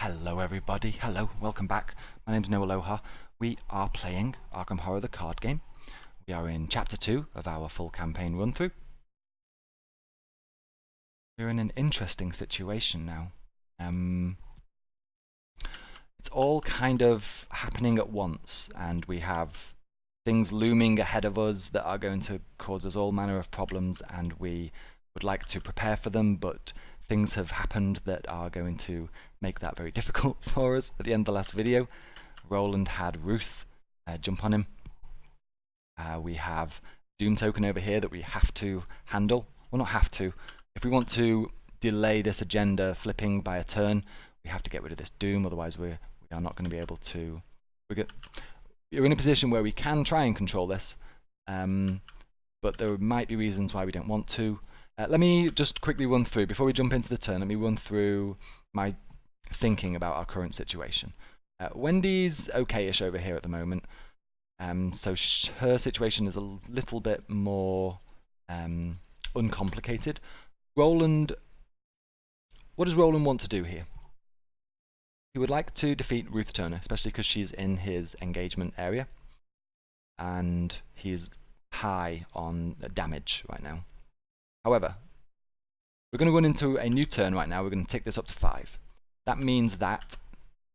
Hello everybody, hello, welcome back. My name's No Aloha. We are playing Arkham Horror the card game. We are in chapter 2 of our full campaign run through. We're in an interesting situation now. It's all kind of happening at once, and we have things looming ahead of us that are going to cause us all manner of problems, and we would like to prepare for them, but things have happened that are going to make that very difficult for us. At the end of the last video, Roland had Ruth jump on him. We have Doom token over here that we have to handle. Well, not have to. If we want to delay this agenda flipping by a turn, we have to get rid of this Doom, otherwise we are not going to be able to... We're in a position where we can try and control this, but there might be reasons why we don't want to. Let me just quickly run through, before we jump into the turn, let me run through my thinking about our current situation. Wendy's okay-ish over here at the moment, so her situation is a little bit more uncomplicated. Roland, what does Roland want to do here? He would like to defeat Ruth Turner, especially because she's in his engagement area, and he's high on damage right now. However, we're going to run into a new turn right now. We're going to take this up to 5. That means that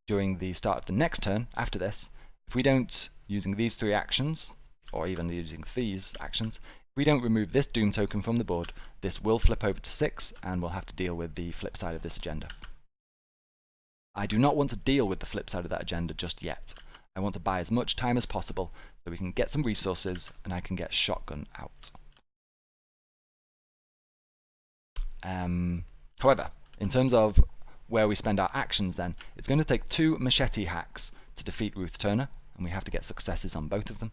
during the start of the next turn, after this, if we don't, using these 3 actions, or even using these actions, if we don't remove this Doom token from the board, this will flip over to 6, and we'll have to deal with the flip side of this agenda. I do not want to deal with the flip side of that agenda just yet. I want to buy as much time as possible so we can get some resources and I can get Shotgun out. However, in terms of where we spend our actions then, it's going to take 2 machete hacks to defeat Ruth Turner, and we have to get successes on both of them.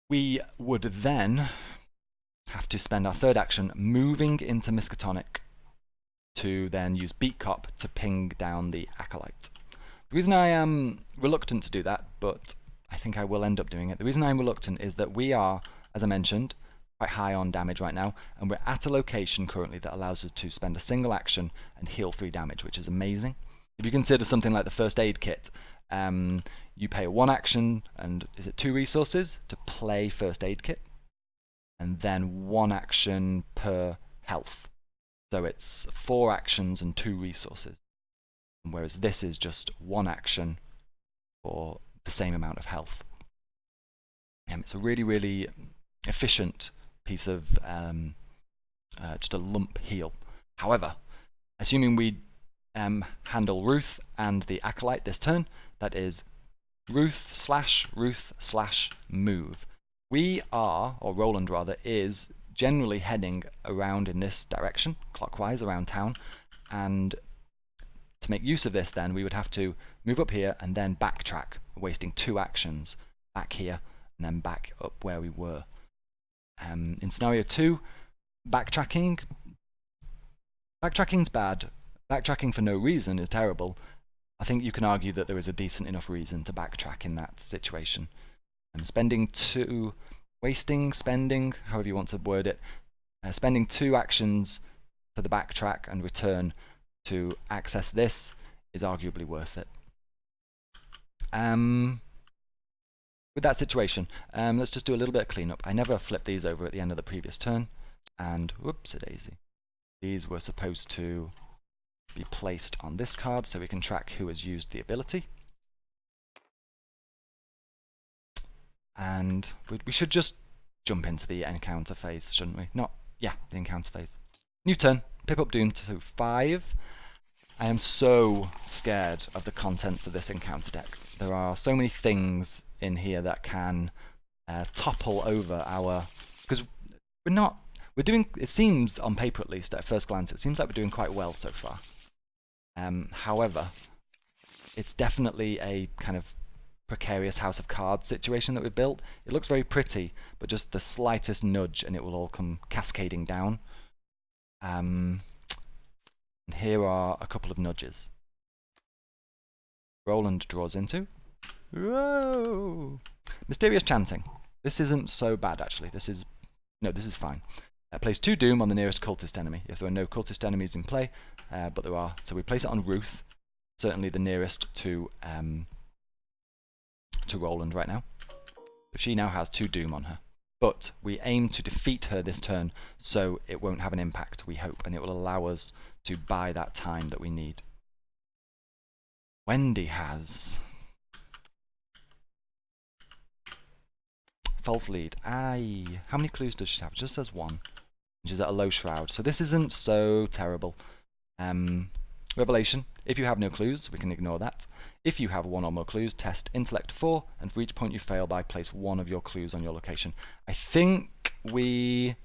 We would then have to spend our 3rd action moving into Miskatonic to then use Beat Cop to ping down the Acolyte. The reason I am reluctant to do that, but I think I will end up doing it, the reason I'm reluctant is that we are, as I mentioned, quite high on damage right now, and we're at a location currently that allows us to spend a single action and heal 3 damage, which is amazing. If you consider something like the first aid kit, you pay 1 action and is it 2 resources to play first aid kit, and then 1 action per health. So it's 4 actions and 2 resources, whereas this is just 1 action for the same amount of health. It's a really, really efficient piece of just a lump heal. However, assuming we handle Ruth and the Acolyte this turn, that is Ruth/Ruth/move. We are, or Roland rather, is generally heading around in this direction, clockwise around town, and to make use of this then we would have to move up here and then backtrack, wasting 2 actions back here and then back up where we were. In scenario 2, backtracking's bad. Backtracking for no reason is terrible. I think you can argue that there is a decent enough reason to backtrack in that situation. Spending, however you want to word it, spending 2 actions for the backtrack and return to access this is arguably worth it. With that situation, let's just do a little bit of cleanup. I never flipped these over at the end of the previous turn, and whoops-a-daisy. These were supposed to be placed on this card so we can track who has used the ability. And we should just jump into the encounter phase, shouldn't we? The encounter phase. New turn, pip up Doom to 5. I am so scared of the contents of this encounter deck. There are so many things in here that can topple over our... Because we're doing, it seems on paper at least, at first glance, it seems like we're doing quite well so far. However, it's definitely a kind of precarious house of cards situation that we've built. It looks very pretty, but just the slightest nudge and it will all come cascading down. And here are a couple of nudges. Roland draws into. Whoa! Mysterious chanting. This isn't so bad actually. This is fine. Place 2 Doom on the nearest cultist enemy. If there are no cultist enemies in play, but there are, so we place it on Ruth, certainly the nearest to Roland right now. So she now has 2 Doom on her. But we aim to defeat her this turn, so it won't have an impact, we hope, and it will allow us to buy that time that we need. Wendy has false lead. Aye. How many clues does she have? Just says 1. She's at a low shroud, so this isn't so terrible. Revelation. If you have no clues, we can ignore that. If you have 1 or more clues, test intellect 4, and for each point you fail by, place 1 of your clues on your location. I think we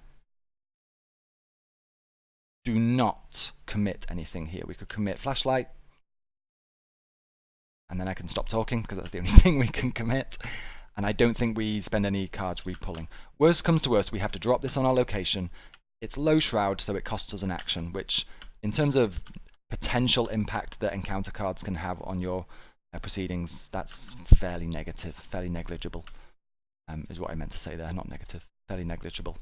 do not commit anything here. We could commit flashlight, and then I can stop talking, because that's the only thing we can commit. And I don't think we spend any cards repulling. Worst comes to worst, we have to drop this on our location. It's low shroud, so it costs us an action, which, in terms of potential impact that encounter cards can have on your proceedings, that's fairly negative, fairly negligible, is what I meant to say there, not negative, fairly negligible.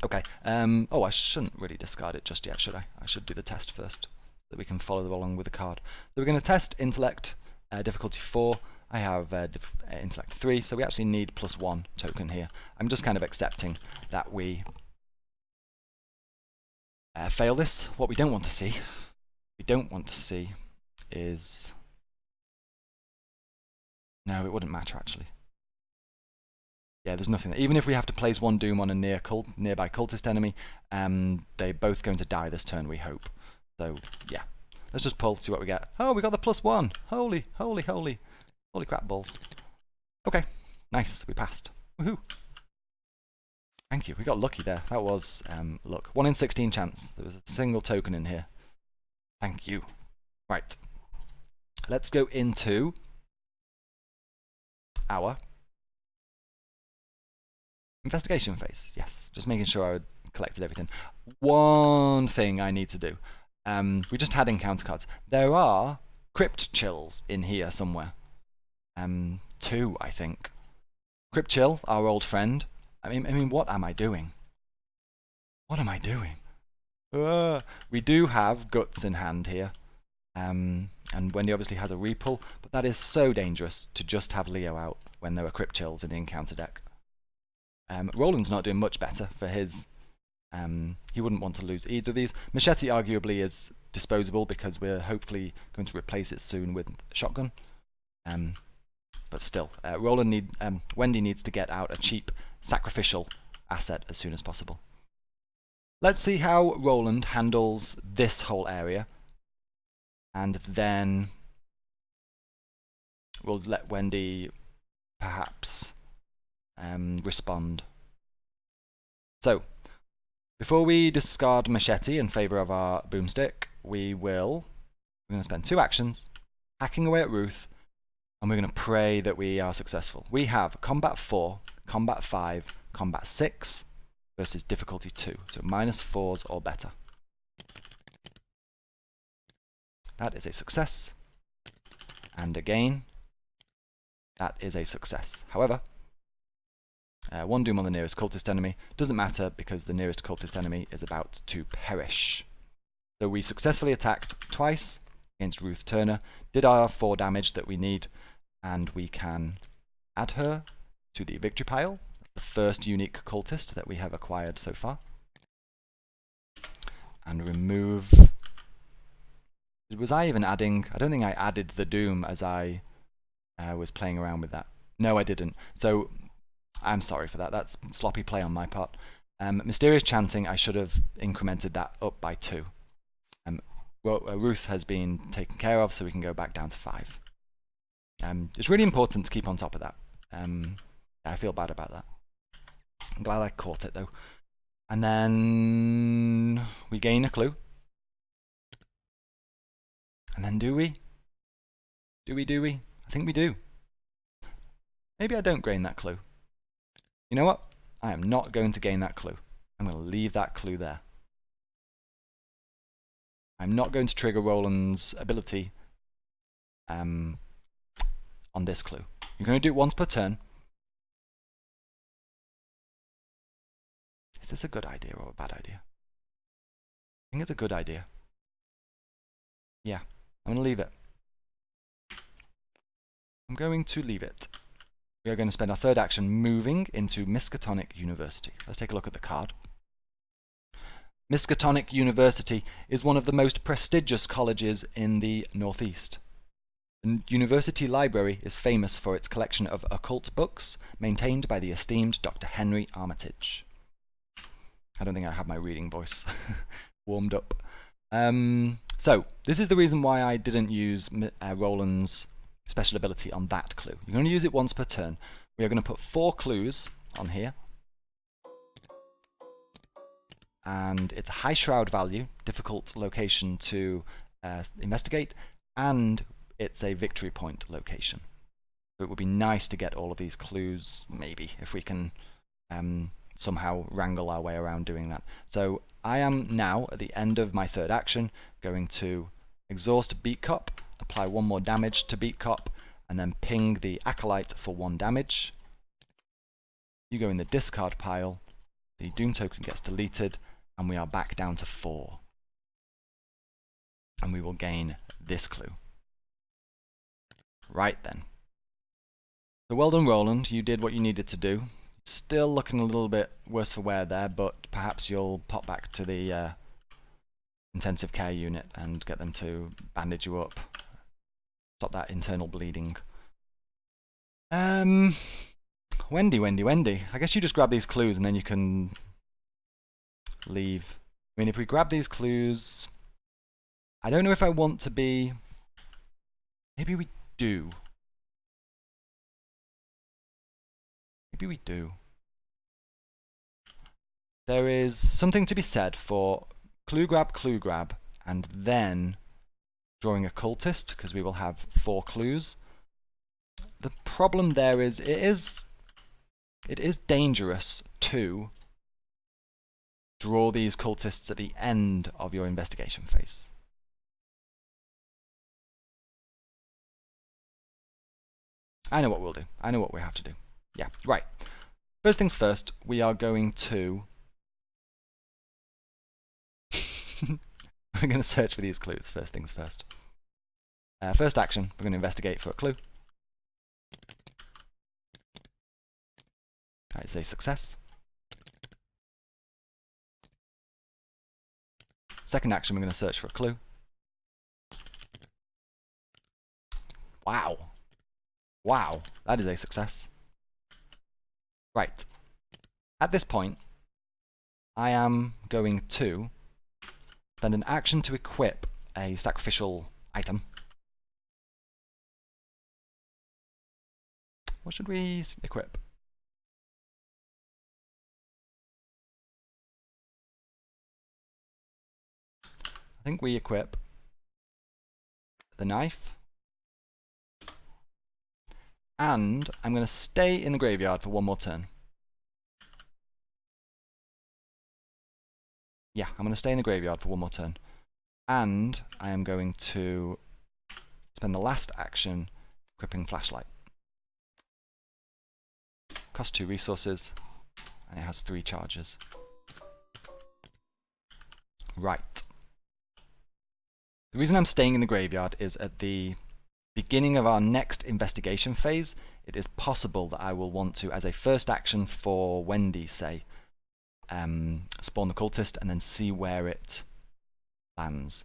Okay, oh, I shouldn't really discard it just yet, should I? I should do the test first, so that we can follow along with the card. So we're going to test intellect, difficulty 4. I have intellect 3, so we actually need +1 token here. I'm just kind of accepting that we fail this. What we don't want to see, is... No, it wouldn't matter actually. Yeah, there's nothing there. Even if we have to place 1 Doom on a nearby cultist enemy, they're both going to die this turn, we hope. So, yeah. Let's just pull, see what we get. Oh, we got the +1! Holy crap balls. Okay, nice, we passed. Woohoo! Thank you, we got lucky there. That was, luck. 1 in 16 chance. There was a single token in here. Thank you. Right. Let's go into our investigation phase. Yes, just making sure I collected everything. One thing I need to do. We just had encounter cards. There are crypt chills in here somewhere. 2, I think. Crypt chill, our old friend. I mean, what am I doing? What am I doing? We do have guts in hand here. And Wendy obviously has a repull, but that is so dangerous to just have Leo out when there are crypt chills in the encounter deck. Roland's not doing much better for his... he wouldn't want to lose either of these. Machete arguably is disposable because we're hopefully going to replace it soon with shotgun. But still, Wendy needs to get out a cheap sacrificial asset as soon as possible. Let's see how Roland handles this whole area, and then we'll let Wendy perhaps respond. So, before we discard Machete in favour of our boomstick, we're going to spend 2 actions hacking away at Ruth, and we're going to pray that we are successful. We have Combat 4, Combat 5, Combat 6 versus Difficulty 2, so -4s or better. That is a success, and again, that is a success. However, 1 Doom on the nearest cultist enemy doesn't matter because the nearest cultist enemy is about to perish. So we successfully attacked twice against Ruth Turner, did our 4 damage that we need, and we can add her to the victory pile, the first unique cultist that we have acquired so far, and remove... Was I even adding... I don't think I added the Doom as I was playing around with that. No, I didn't. So I'm sorry for that. That's sloppy play on my part. Mysterious Chanting, I should have incremented that up by 2. Ruth has been taken care of, so we can go back down to 5. It's really important to keep on top of that. I feel bad about that. I'm glad I caught it, though. And then we gain a clue. And then do we? Do we? I think we do. Maybe I don't gain that clue. You know what? I am not going to gain that clue. I'm going to leave that clue there. I'm not going to trigger Roland's ability on this clue. You're going to do it once per turn. Is this a good idea or a bad idea? I think it's a good idea. Yeah, I'm going to leave it. I'm going to leave it. We are going to spend our third action moving into Miskatonic University. Let's take a look at the card. Miskatonic University is one of the most prestigious colleges in the Northeast. The university library is famous for its collection of occult books, maintained by the esteemed Dr. Henry Armitage. I don't think I have my reading voice warmed up. So, this is the reason why I didn't use Roland's special ability on that clue. You're going to use it once per turn. We are going to put 4 clues on here. And it's a high shroud value, difficult location to investigate, and it's a victory point location. So it would be nice to get all of these clues, maybe, if we can somehow wrangle our way around doing that. So I am now, at the end of my third action, going to exhaust Beat Cop, apply 1 more damage to Beat Cop, and then ping the Acolyte for 1 damage. You go in the discard pile, the Doom token gets deleted, and we are back down to 4. And we will gain this clue. Right then. So well done, Roland. You did what you needed to do. Still looking a little bit worse for wear there, but perhaps you'll pop back to the intensive care unit and get them to bandage you up. Stop that internal bleeding. Wendy. I guess you just grab these clues and then you can leave. I mean, if we grab these clues, I don't know if I want to be... Maybe we do. Maybe we do. There is something to be said for clue grab, and then drawing a cultist, because we will have 4 clues. The problem there is, it is dangerous to draw these cultists at the end of your investigation phase. I know what we'll do. I know what we have to do. Yeah, right. First things first, we are going to... We're going to search for these clues, first things first. First action, we're going to investigate for a clue. That is a success. Second action, we're going to search for a clue. Wow. Wow, that is a success. Right. At this point, I am going to spend an action to equip a sacrificial item. What should we equip? I think we equip the knife. And I'm going to stay in the graveyard for 1 more turn. Yeah, I'm going to stay in the graveyard for 1 more turn. And I am going to spend the last action equipping Flashlight. Costs 2 resources, and it has 3 charges. Right. The reason I'm staying in the graveyard is at the beginning of our next investigation phase, it is possible that I will want to, as a first action for Wendy, say, spawn the cultist and then see where it lands.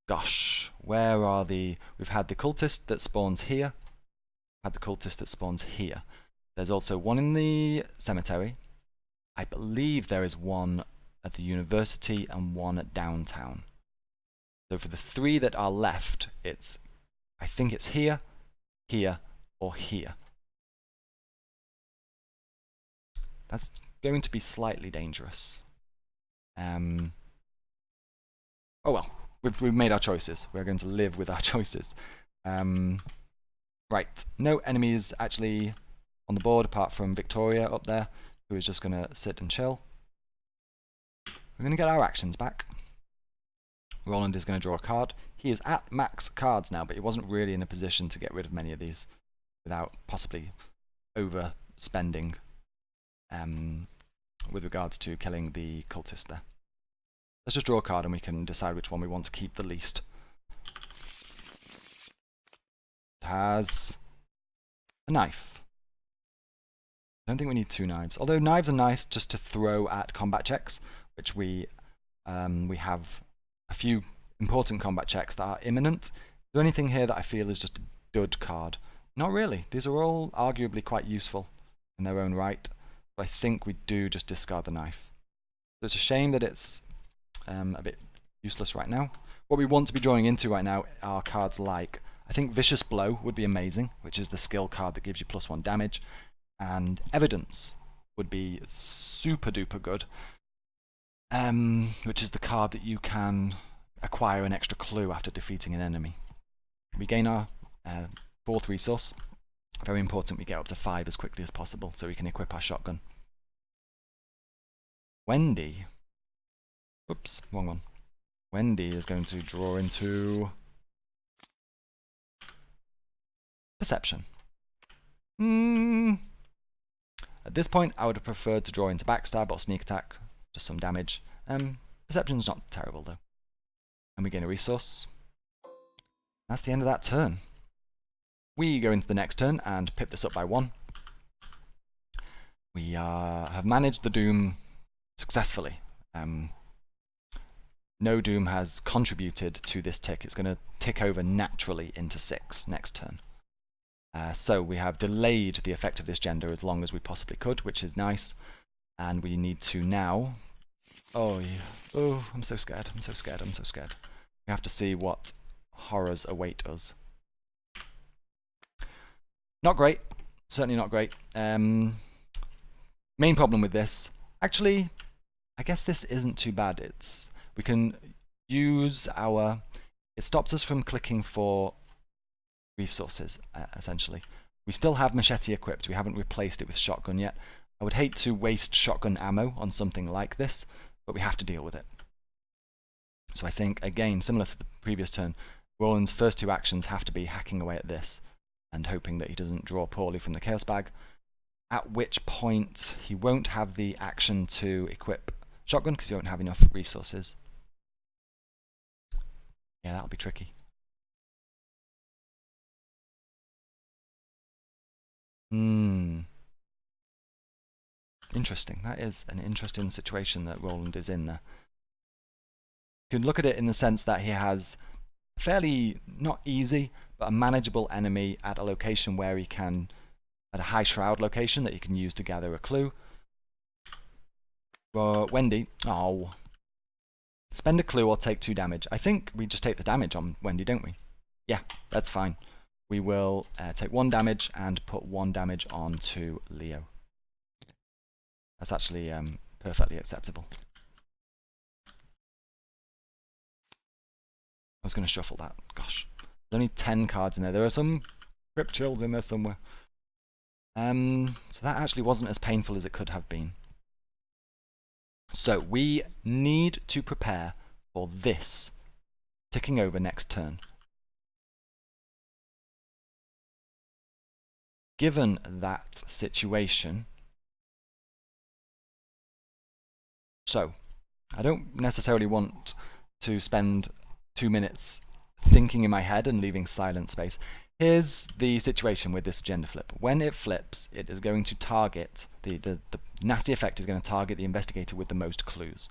Gosh, where are the... We've had the cultist that spawns here. Had the cultist that spawns here. There's also one in the cemetery. I believe there is one at the university and one at downtown. So for the 3 that are left, I think it's here, here, or here. That's going to be slightly dangerous. Oh well, we've made our choices. We're going to live with our choices. Right, no enemies actually on the board apart from Victoria up there, who is just going to sit and chill. We're going to get our actions back. Roland is going to draw a card. He is at max cards now, but he wasn't really in a position to get rid of many of these without possibly overspending with regards to killing the cultist there. Let's just draw a card and we can decide which one we want to keep the least. It has a knife. I don't think we need 2 knives, although knives are nice just to throw at combat checks, which we have a few important combat checks that are imminent. Is there anything here that I feel is just a dud card? Not really. These are all arguably quite useful in their own right, but I think we do just discard the knife. So it's a shame that it's a bit useless right now. What we want to be drawing into right now are cards like, I think Vicious Blow would be amazing, which is the skill card that gives you +1 damage, and Evidence would be super duper good, which is the card that you can acquire an extra clue after defeating an enemy. We gain our 4th resource. Very important we get up to 5 as quickly as possible so we can equip our shotgun. Wendy. Oops, wrong one. Wendy is going to draw into Perception. At this point, I would have preferred to draw into Backstab or Sneak Attack, just some damage. Perception's not terrible though. And we gain a resource. That's the end of that turn. We go into the next turn and pip this up by 1. We have managed the Doom successfully. No Doom has contributed to this tick. It's going to tick over naturally into 6 next turn. So we have delayed the effect of this gender as long as we possibly could, which is nice. And we need to now... Oh, yeah. Oh, I'm so scared. I'm so scared. I'm so scared. We have to see what horrors await us. Not great. Certainly not great. Main problem with this... Actually, I guess this isn't too bad. We can use our... It stops us from clicking for resources, essentially. We still have Machete equipped. We haven't replaced it with Shotgun yet. I would hate to waste Shotgun ammo on something like this, but we have to deal with it. So I think, again, similar to the previous turn, Roland's first 2 actions have to be hacking away at this and hoping that he doesn't draw poorly from the Chaos Bag, at which point he won't have the action to equip Shotgun because he won't have enough resources. Yeah, that'll be tricky. Interesting. That is an interesting situation that Roland is in there. You can look at it in the sense that he has a fairly, not easy, but a manageable enemy at a location where he can, at a high shroud location that he can use to gather a clue. Wendy, oh. Spend a clue or take 2 damage. I think we just take the damage on Wendy, don't we? Yeah, that's fine. We will take 1 damage and put 1 damage on to Leo. That's actually perfectly acceptable. I was going to shuffle that. Gosh, there's only 10 cards in there. There are some Crypt Chills in there somewhere. So that actually wasn't as painful as it could have been. So we need to prepare for this ticking over next turn. Given that situation, so I don't necessarily want to spend 2 minutes thinking in my head and leaving silent space. Here's the situation with this agenda flip. When it flips, it is going to target, the nasty effect is going to target the investigator with the most clues.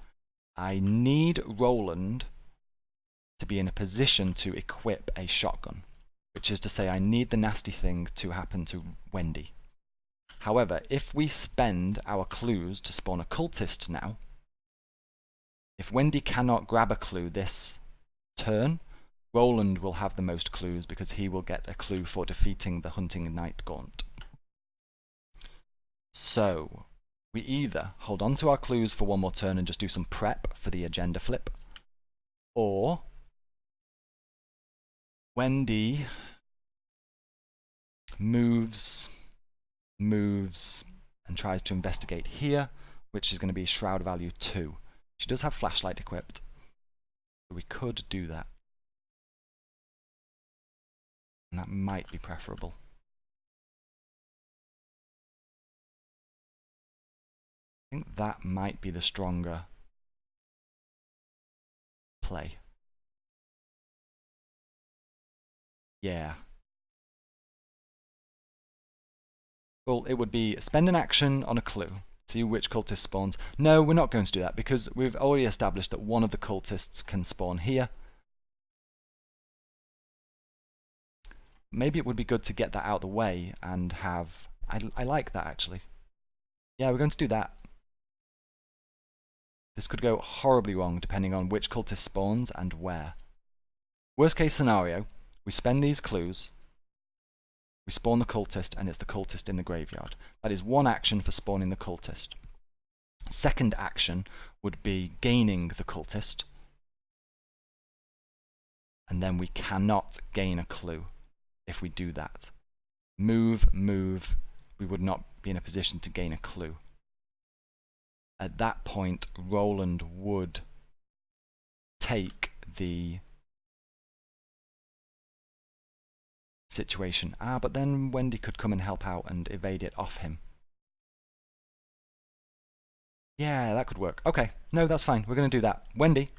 I need Roland to be in a position to equip a shotgun, which is to say I need the nasty thing to happen to Wendy. However, if we spend our clues to spawn a cultist now, if Wendy cannot grab a clue this turn, Roland will have the most clues because he will get a clue for defeating the Hunting Knight Gaunt. So, we either hold on to our clues for 1 more turn and just do some prep for the agenda flip, or Wendy moves, and tries to investigate here, which is going to be Shroud value 2. She does have Flashlight equipped, so we could do that. And that might be preferable. think that might be the stronger play. Yeah. Well, it would be spend an action on a clue. See which cultist spawns. No, we're not going to do that because we've already established that one of the cultists can spawn here. Maybe it would be good to get that out of the way and have... I like that, actually. Yeah, we're going to do that. This could go horribly wrong depending on which cultist spawns and where. Worst case scenario, we spend these clues, we spawn the cultist, and it's the cultist in the graveyard. That is one action for spawning the cultist. Second action would be gaining the cultist, and then we cannot gain a clue if we do that. Move, we would not be in a position to gain a clue. At that point, Roland would take the situation. But then Wendy could come and help out and evade it off him. Yeah, that could work. Okay, no, that's fine. We're going to do that. Wendy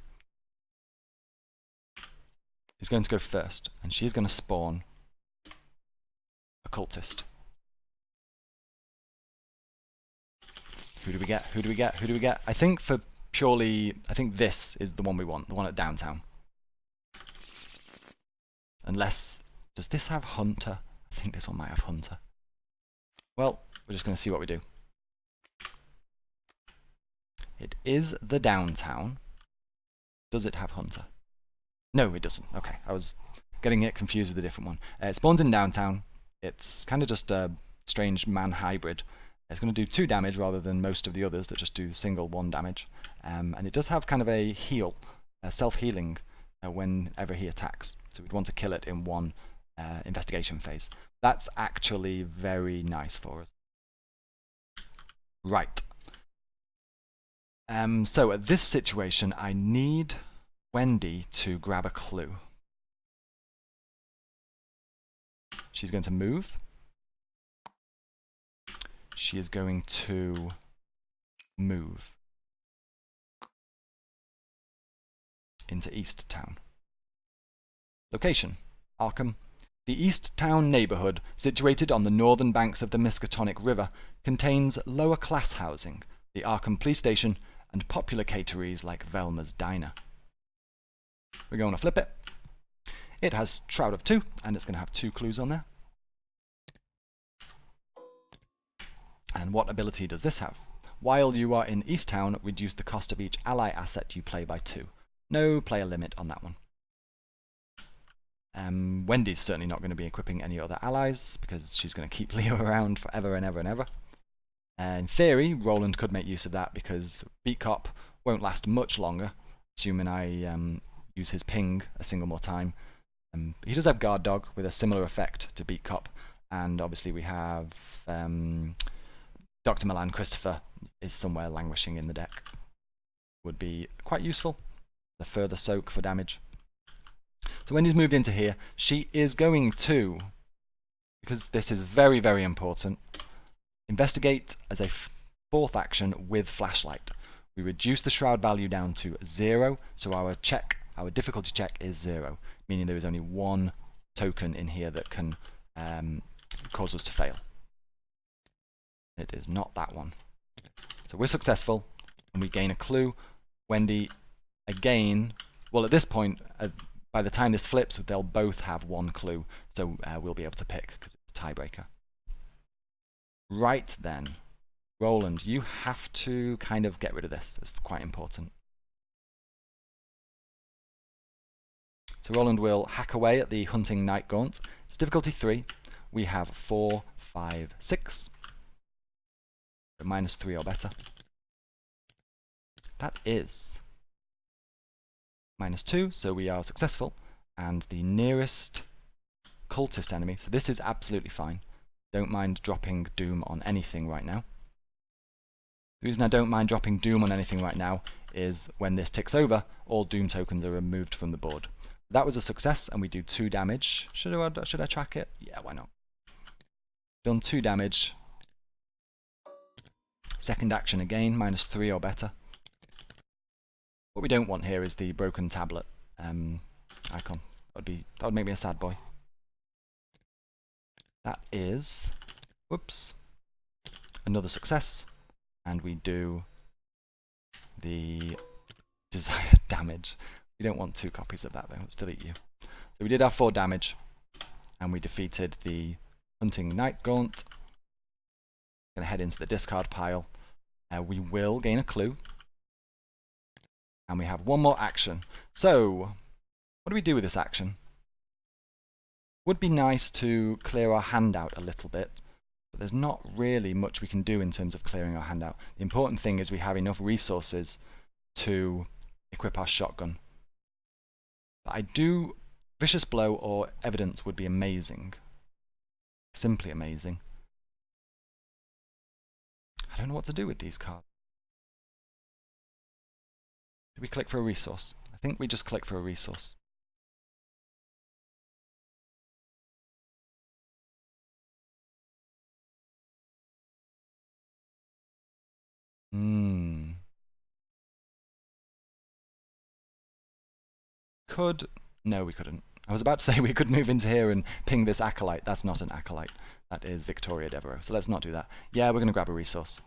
is going to go first, and she's going to spawn a cultist. Who do we get? Who do we get? Who do we get? I think for purely... I think this is the one we want. The one at downtown. Unless... Does this have Hunter? I think this one might have Hunter. Well, we're just going to see what we do. It is the downtown. Does it have Hunter? No, it doesn't. Okay, I was getting it confused with a different one. It spawns in downtown. It's kind of just a strange man hybrid. It's going to do 2 damage rather than most of the others that just do single 1 damage. And it does have kind of a heal, a self-healing whenever he attacks. So we'd want to kill it in one investigation phase. That's actually very nice for us. Right. So at this situation, I need Wendy to grab a clue. She's going to move. She is going to move into East Town. Location: Arkham. The East Town neighborhood, situated on the northern banks of the Miskatonic River, contains lower-class housing, the Arkham Police Station, and popular caterees like Velma's Diner. We're going to flip it. It has Shroud of 2, and it's going to have 2 clues on there. And what ability does this have? While you are in East Town, reduce the cost of each ally asset you play by 2. No player limit on that one. Wendy's certainly not going to be equipping any other allies, because she's going to keep Leo around forever and ever and ever. In theory, Roland could make use of that, because Beat Cop won't last much longer, assuming I use his ping a single more time. He does have Guard Dog, with a similar effect to Beat Cop, and obviously we have... Dr. Milan Christopher is somewhere languishing in the deck. Would be quite useful. The further soak for damage. So Wendy's moved into here. She is going to, because this is very, very important, investigate as a 4th action with Flashlight. We reduce the Shroud value down to 0, so our difficulty check is 0, meaning there is only 1 token in here that can cause us to fail. It is not that one. So we're successful, and we gain a clue. Wendy, again, well, at this point, by the time this flips, they'll both have 1 clue, so we'll be able to pick, because it's a tiebreaker. Right then, Roland, you have to kind of get rid of this. It's quite important. So Roland will hack away at the Hunting Night Gaunt. It's difficulty 3. We have 4, 5, 6. -3 or better. That is -2, so we are successful. And the nearest cultist enemy, so this is absolutely fine. Don't mind dropping Doom on anything right now. The reason I don't mind dropping Doom on anything right now is when this ticks over, all Doom tokens are removed from the board. That was a success, and we do 2 damage. Should I track it? Yeah, why not? Done 2 damage. Second action again, -3 or better. What we don't want here is the broken tablet icon. That would make me a sad boy. That is, whoops, another success, and we do the desired damage. We don't want 2 copies of that though. Let's delete you. So we did our 4 damage, and we defeated the Hunting Night Gaunt. Going to head into the discard pile. We will gain a clue, and we have 1 more action. So, what do we do with this action? Would be nice to clear our hand out a little bit, but there's not really much we can do in terms of clearing our hand out. The important thing is we have enough resources to equip our shotgun. But I do... Vicious Blow or Evidence would be amazing. Simply amazing. I don't know what to do with these cards. Do we click for a resource? I think we just click for a resource. Could... No, we couldn't. I was about to say we could move into here and ping this Acolyte. That's not an Acolyte. That is Victoria Devereaux. So let's not do that. Yeah, we're going to grab a resource.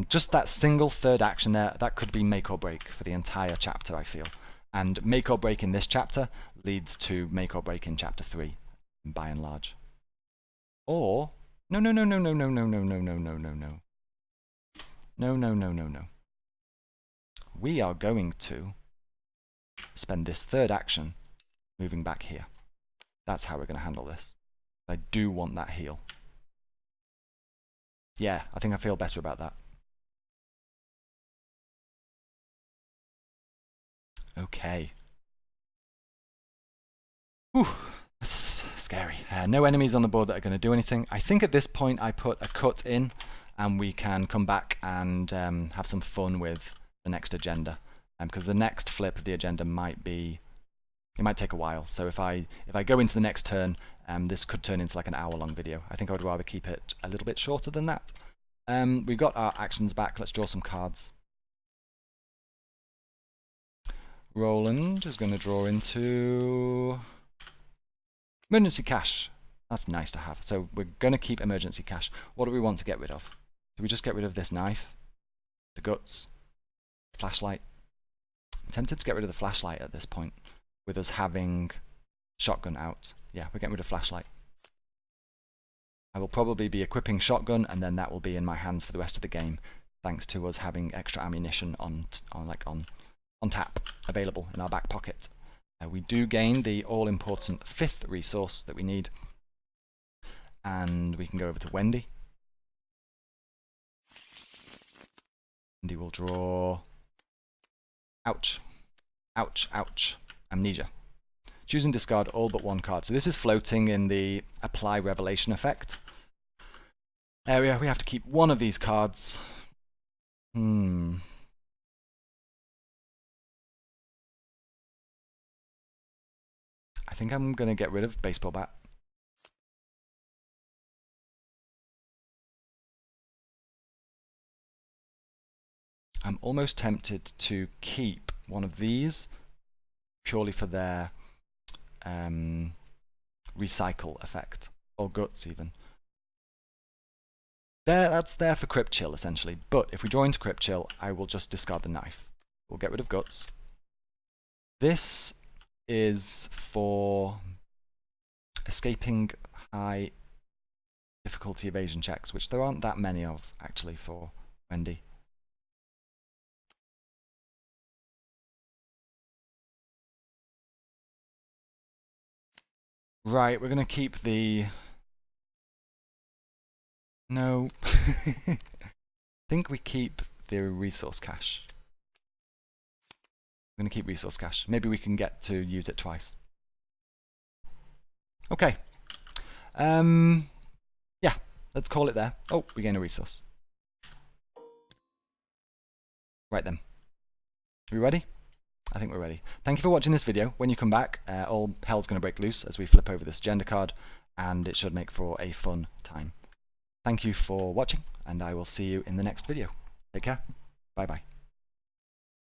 Just that single third action there, that could be make or break for the entire chapter, I feel. And make or break in this chapter leads to make or break in chapter 3, by and large. Or... No. We are going to spend this third action moving back here. That's how we're going to handle this. I do want that heal. Yeah, I think I feel better about that. Okay. Whew, that's scary. No enemies on the board that are going to do anything. I think at this point I put a cut in, and we can come back and have some fun with the next agenda. Because the next flip of the agenda might be... It might take a while. So if I go into the next turn, this could turn into like an hour-long video. I think I would rather keep it a little bit shorter than that. We've got our actions back. Let's draw some cards. Roland is going to draw into emergency cash. That's nice to have. So we're going to keep emergency cash. What do we want to get rid of? Do we just get rid of this knife? The guts? Flashlight? I'm tempted to get rid of the flashlight at this point, with us having shotgun out. Yeah, we're getting rid of flashlight. I will probably be equipping shotgun, and then that will be in my hands for the rest of the game, thanks to us having extra ammunition on tap available in our back pocket. We do gain the all-important 5th resource that we need, and we can go over to Wendy. Wendy will draw... Ouch. Ouch, ouch. Amnesia. Choose and discard all but 1 card. So this is floating in the Apply Revelation effect area. We have to keep 1 of these cards. I think I'm going to get rid of Baseball Bat. I'm almost tempted to keep 1 of these purely for their recycle effect, or guts even. That's there for Crypt Chill essentially, but if we draw into Crypt Chill, I will just discard the knife. We'll get rid of guts. This is for escaping high difficulty evasion checks, which there aren't that many of actually for Wendy. Right, we're going to keep the... No. I think we keep the resource cache. I'm going to keep resource cache. Maybe we can get to use it twice. Okay. Yeah, let's call it there. Oh, we gain a resource. Right then. Are we ready? I think we're ready. Thank you for watching this video. When you come back, all hell's going to break loose as we flip over this agenda card, and it should make for a fun time. Thank you for watching, and I will see you in the next video. Take care. Bye bye.